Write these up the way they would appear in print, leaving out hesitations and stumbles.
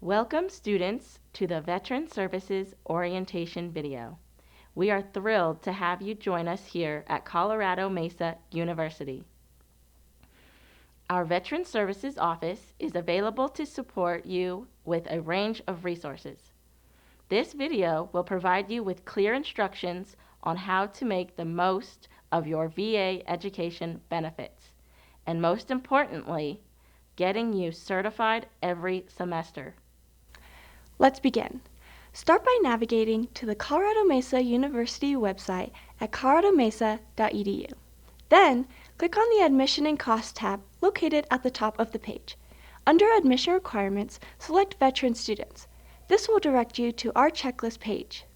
Welcome students to the Veteran Services Orientation video. We are thrilled to have you join us here at Colorado Mesa University. Our Veteran Services Office is available to support you with a range of resources. This video will provide you with clear instructions on how to make the most of your VA education benefits, and most importantly, getting you certified every semester. Let's begin. Start by navigating to the Colorado Mesa University website at coloradomesa.edu. Then, click on the Admission and Cost tab located at the top of the page. Under Admission Requirements, select Veteran Students. This will direct you to our checklist page.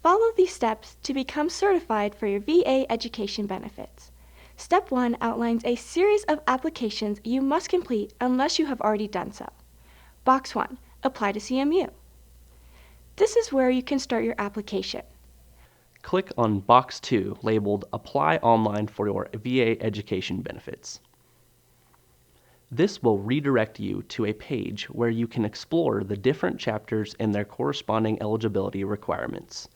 Follow these steps to become certified for your VA education benefits. Step 1 outlines a series of applications you must complete unless you have already done so. Box 1. Apply to CMU. This is where you can start your application. Click on Box 2 labeled Apply Online for your VA Education Benefits. This will redirect you to a page where you can explore the different chapters and their corresponding eligibility requirements.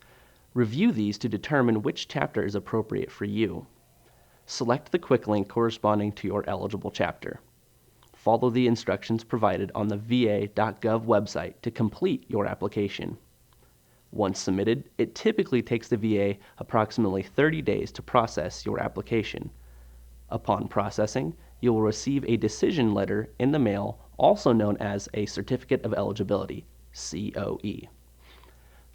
Review these to determine which chapter is appropriate for you. Select the quick link corresponding to your eligible chapter. Follow the instructions provided on the va.gov website to complete your application. Once submitted, it typically takes the VA approximately 30 days to process your application. Upon processing, you will receive a decision letter in the mail, also known as a Certificate of Eligibility, COE.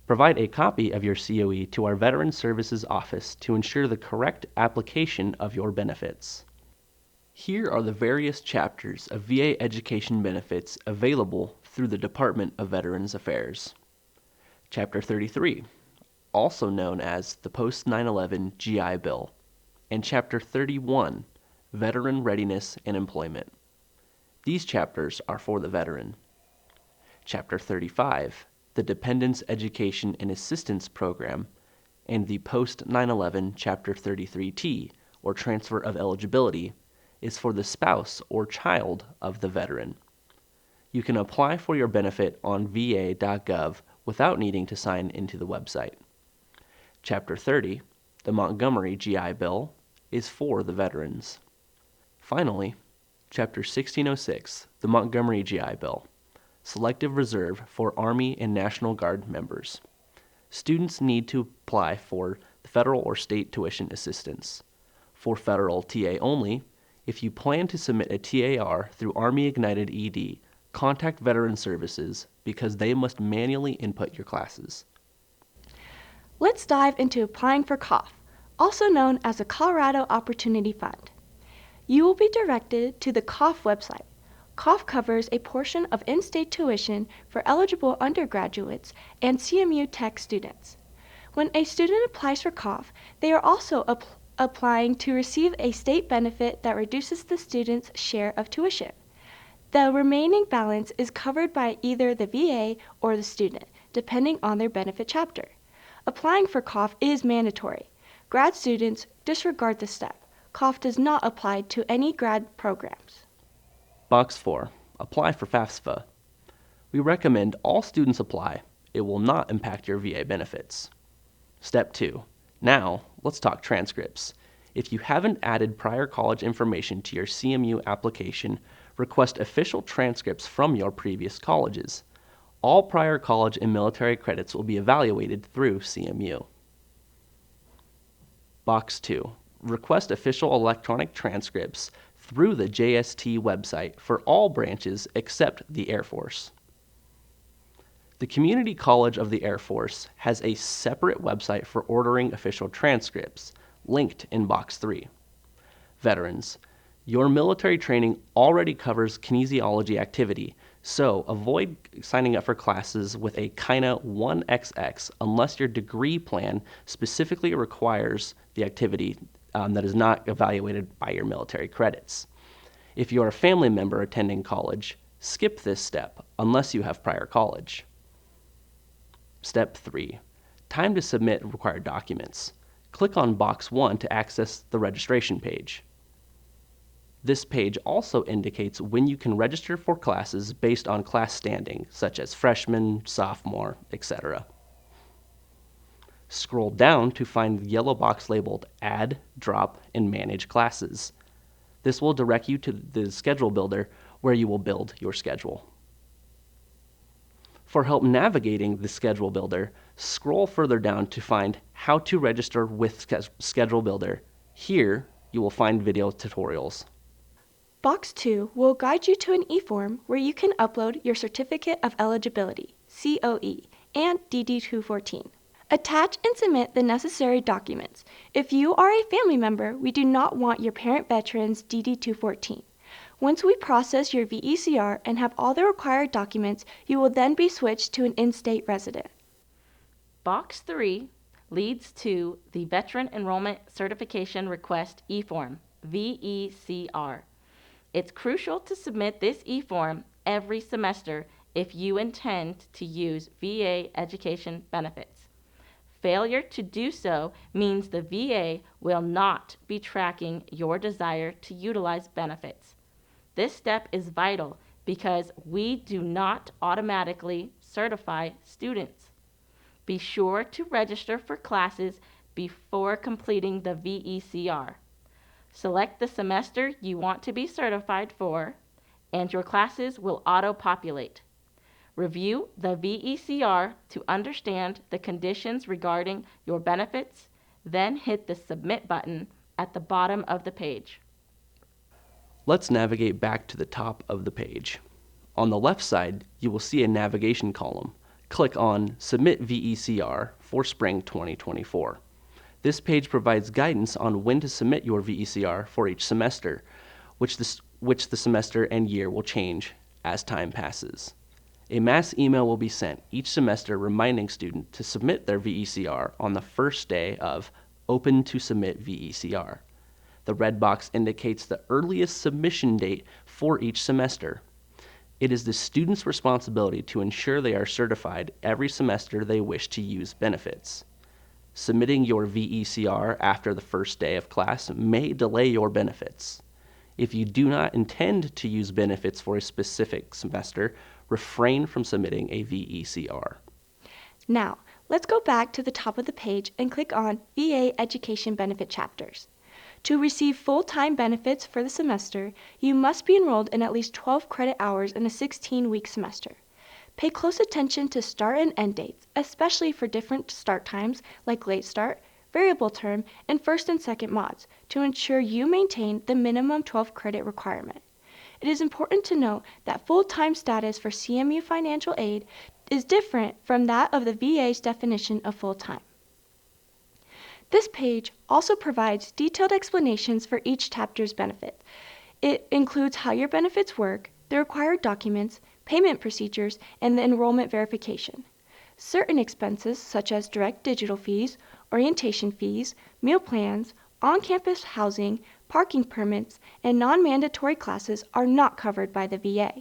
Provide a copy of your COE to our Veteran Services Office to ensure the correct application of your benefits. Here are the various chapters of VA education benefits available through the Department of Veterans Affairs. Chapter 33, also known as the Post-9/11 GI Bill, and Chapter 31, Veteran Readiness and Employment. These chapters are for the veteran. Chapter 35, the Dependents Education and Assistance Program, and the Post-9/11 Chapter 33T, or Transfer of Eligibility, is for the spouse or child of the veteran. You can apply for your benefit on va.gov without needing to sign into the website. Chapter 30, the Montgomery GI Bill, is for the veterans. Finally, Chapter 1606, the Montgomery GI Bill, Selective Reserve for Army and National Guard members. Students need to apply for the federal or state tuition assistance. For federal TA only, if you plan to submit a TAR through Army Ignited ED, contact Veteran Services because they must manually input your classes. Let's dive into applying for COF, also known as the Colorado Opportunity Fund. You will be directed to the COF website. COF covers a portion of in-state tuition for eligible undergraduates and CMU Tech students. When a student applies for COF, they are also applying to receive a state benefit that reduces the student's share of tuition. The remaining balance is covered by either the VA or the student, depending on their benefit chapter. Applying for COF is mandatory. Grad students disregard this step. COF does not apply to any grad programs. Box 4. Apply for FAFSA. We recommend all students apply. It will not impact your VA benefits. Step 2. Now, let's talk transcripts. If you haven't added prior college information to your CMU application, request official transcripts from your previous colleges. All prior college and military credits will be evaluated through CMU. Box 2. Request official electronic transcripts through the JST website for all branches except the Air Force. The Community College of the Air Force has a separate website for ordering official transcripts, linked in Box 3. Veterans, your military training already covers kinesiology activity, so avoid signing up for classes with a KINA 1XX unless your degree plan specifically requires the activity that is not evaluated by your military credits. If you are a family member attending college, skip this step unless you have prior college. Step 3. Time to submit required documents. Click on Box 1 to access the registration page. This page also indicates when you can register for classes based on class standing, such as freshman, sophomore, etc. Scroll down to find the yellow box labeled Add, Drop, and Manage Classes. This will direct you to the schedule builder where you will build your schedule. For help navigating the schedule builder, scroll further down to find How to Register with Schedule Builder. Here, you will find video tutorials. Box 2 will guide you to an e-form where you can upload your Certificate of Eligibility, COE, and DD-214. Attach and submit the necessary documents. If you are a family member, we do not want your parent veteran's DD-214. Once we process your VECR and have all the required documents, you will then be switched to an in-state resident. Box 3 leads to the Veteran Enrollment Certification Request e-form, VECR. It's crucial to submit this e-form every semester if you intend to use VA education benefits. Failure to do so means the VA will not be tracking your desire to utilize benefits. This step is vital because we do not automatically certify students. Be sure to register for classes before completing the VECR. Select the semester you want to be certified for, and your classes will auto-populate. Review the VECR to understand the conditions regarding your benefits, then hit the Submit button at the bottom of the page. Let's navigate back to the top of the page. On the left side, you will see a navigation column. Click on Submit VECR for Spring 2024. This page provides guidance on when to submit your VECR for each semester, which the semester and year will change as time passes. A mass email will be sent each semester reminding students to submit their VECR on the first day of Open to Submit VECR. The red box indicates the earliest submission date for each semester. It is the student's responsibility to ensure they are certified every semester they wish to use benefits. Submitting your VECR after the first day of class may delay your benefits. If you do not intend to use benefits for a specific semester, refrain from submitting a VECR. Now, let's go back to the top of the page and click on VA Education Benefit Chapters. To receive full-time benefits for the semester, you must be enrolled in at least 12 credit hours in a 16-week semester. Pay close attention to start and end dates, especially for different start times like late start, variable term, and first and second mods, to ensure you maintain the minimum 12 credit requirement. It is important to note that full-time status for CMU financial aid is different from that of the VA's definition of full-time. This page also provides detailed explanations for each chapter's benefit. It includes how your benefits work, the required documents, payment procedures, and the enrollment verification. Certain expenses, such as direct digital fees, orientation fees, meal plans, on-campus housing, parking permits, and non-mandatory classes are not covered by the VA.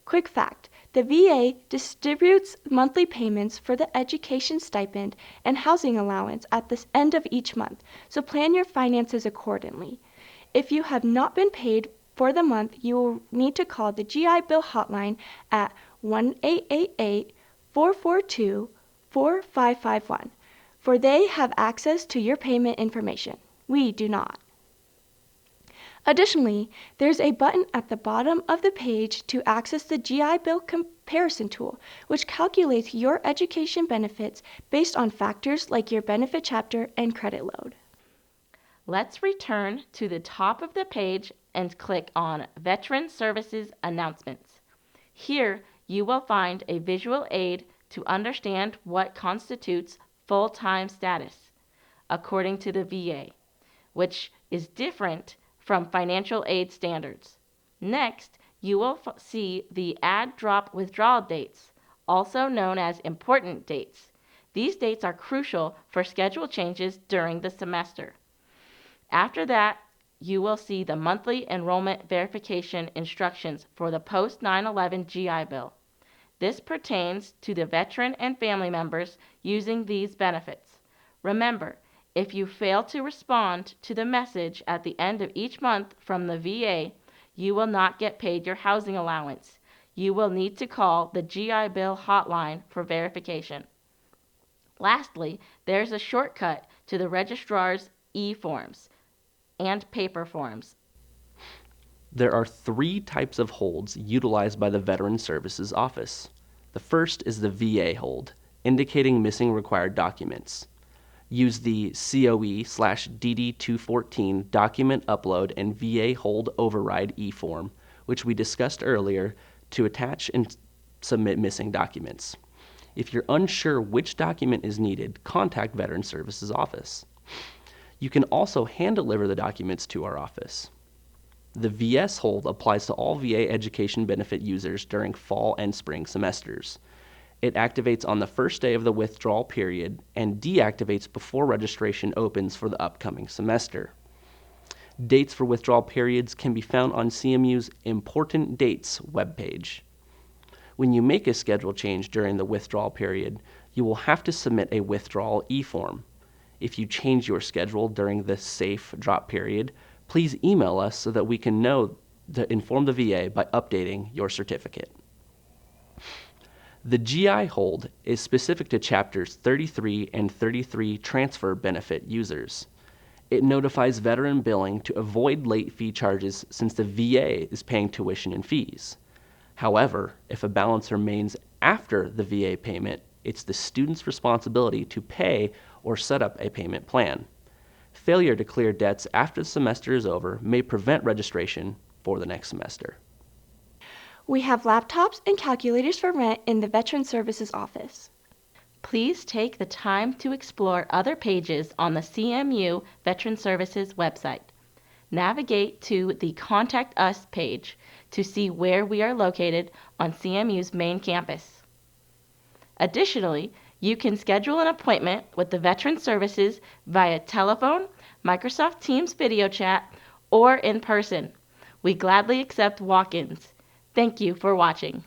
Quick fact, the VA distributes monthly payments for the education stipend and housing allowance at the end of each month, so plan your finances accordingly. If you have not been paid for the month, you will need to call the GI Bill hotline at 1-888-442-4551, for they have access to your payment information. We do not. Additionally, there's a button at the bottom of the page to access the GI Bill comparison tool, which calculates your education benefits based on factors like your benefit chapter and credit load. Let's return to the top of the page and click on Veteran Services Announcements. Here, you will find a visual aid to understand what constitutes full-time status, according to the VA, which is different from financial aid standards. Next, you will see the add drop withdrawal dates, also known as important dates. These dates are crucial for schedule changes during the semester. After that, you will see the monthly enrollment verification instructions for the post 9/11 GI Bill. This pertains to the veteran and family members using these benefits. Remember, If you fail to respond to the message at the end of each month from the VA, you will not get paid your housing allowance. You will need to call the GI Bill hotline for verification. Lastly, there's a shortcut to the registrar's e-forms and paper forms. There are 3 types of holds utilized by the Veterans Services Office. The first is the VA hold, indicating missing required documents. Use the COE/DD214 document upload and VA hold override e-form, which we discussed earlier, to attach and submit missing documents. If you're unsure which document is needed, contact Veterans Services Office. You can also hand-deliver the documents to our office. The VS hold applies to all VA education benefit users during fall and spring semesters. It activates on the first day of the withdrawal period and deactivates before registration opens for the upcoming semester. Dates for withdrawal periods can be found on CMU's Important Dates webpage. When you make a schedule change during the withdrawal period, you will have to submit a withdrawal e-form. If you change your schedule during the safe drop period, please email us so that we can know to inform the VA by updating your certificate. The GI hold is specific to Chapters 33 and 33 transfer benefit users. It notifies veteran billing to avoid late fee charges since the VA is paying tuition and fees. However, if a balance remains after the VA payment, it's the student's responsibility to pay or set up a payment plan. Failure to clear debts after the semester is over may prevent registration for the next semester. We have laptops and calculators for rent in the Veterans Services Office. Please take the time to explore other pages on the CMU Veteran Services website. Navigate to the Contact Us page to see where we are located on CMU's main campus. Additionally, you can schedule an appointment with the Veteran Services via telephone, Microsoft Teams video chat, or in person. We gladly accept walk-ins. Thank you for watching.